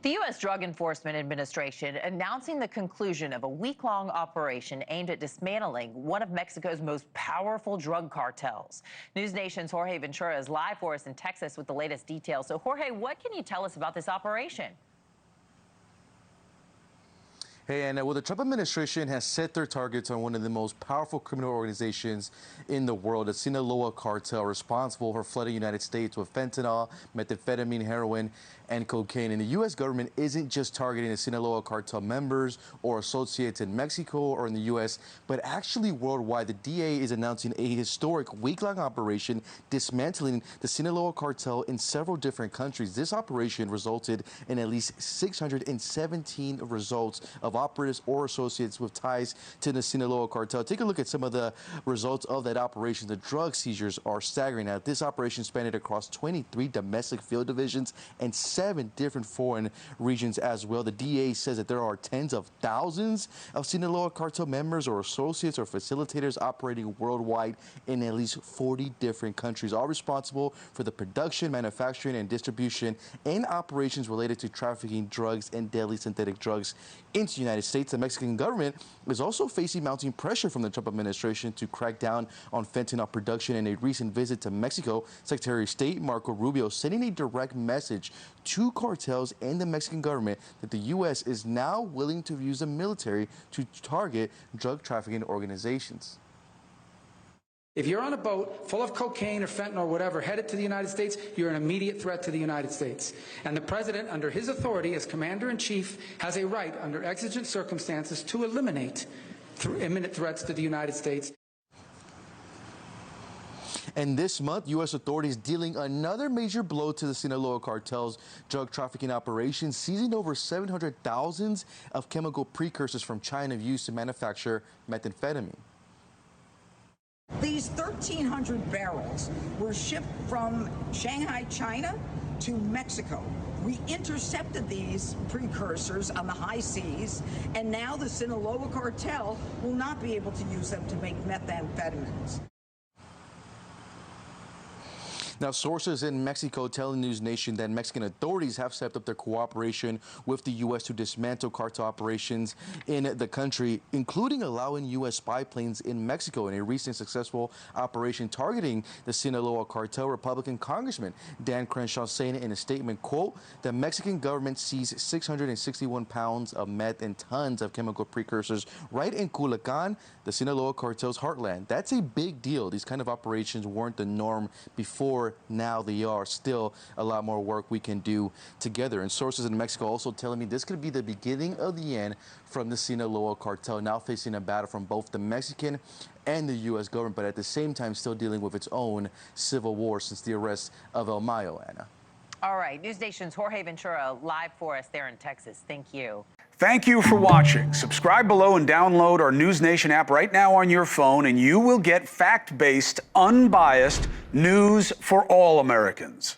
The U.S. Drug Enforcement Administration announcing the conclusion of a week-long operation aimed at dismantling one of Mexico's most powerful drug cartels. NewsNation's Jorge Ventura is live for us in Texas with the latest details. So, Jorge, what can you tell us about this operation? Hey, Anna, well, the Trump administration has set their targets on one of the most powerful criminal organizations in the world, the Sinaloa cartel, responsible for flooding the United States with fentanyl, methamphetamine, heroin, and cocaine. And the U.S. government isn't just targeting the Sinaloa cartel members or associates in Mexico or in the U.S., but actually worldwide. The DEA is announcing a historic week-long operation dismantling the Sinaloa cartel in several different countries. This operation resulted in at least 617 results of operatives or associates with ties to the Sinaloa cartel. Take a look at some of the results of that operation. The drug seizures are staggering. Now, this operation spanned across 23 domestic field divisions and 7 different foreign regions as well. The DEA says that there are tens of thousands of Sinaloa cartel members or associates or facilitators operating worldwide in at least 40 different countries, all responsible for the production, manufacturing, and distribution and operations related to trafficking drugs and deadly synthetic drugs into the United States. The Mexican government is also facing mounting pressure from the Trump administration to crack down on fentanyl production. In a recent visit to Mexico, Secretary of State Marco Rubio sending a direct message to cartels and the Mexican government that the U.S. is now willing to use the military to target drug trafficking organizations. If you're on a boat full of cocaine or fentanyl or whatever headed to the United States, you're an immediate threat to the United States. And the president, under his authority as commander-in-chief, has a right under exigent circumstances to eliminate imminent threats to the United States. And this month, U.S. authorities dealing another major blow to the Sinaloa cartel's drug trafficking operations, seizing over 700,000 of chemical precursors from China used to manufacture methamphetamine. These 1,300 barrels were shipped from Shanghai, China to Mexico. We intercepted these precursors on the high seas, and now the Sinaloa cartel will not be able to use them to make methamphetamines. Now, sources in Mexico telling NewsNation that Mexican authorities have stepped up their cooperation with the U.S. to dismantle cartel operations in the country, including allowing U.S. spy planes in Mexico in a recent successful operation targeting the Sinaloa cartel. Republican Congressman Dan Crenshaw saying in a statement, quote, the Mexican government seized 661 pounds of meth and tons of chemical precursors right in Culiacan, the Sinaloa cartel's heartland. That's a big deal. These kind of operations weren't the norm before. Now they are. Still a lot more work we can do together. And sources in Mexico also telling me this could be the beginning of the end from the Sinaloa cartel, now facing a battle from both the Mexican and the U.S. government, but at the same time still dealing with its own civil war since the arrest of El Mayo, Anna. All right, NewsNation's Jorge Ventura live for us there in Texas. Thank you. Thank you for watching. Subscribe below and download our NewsNation app right now on your phone, and you will get fact-based, unbiased news for all Americans.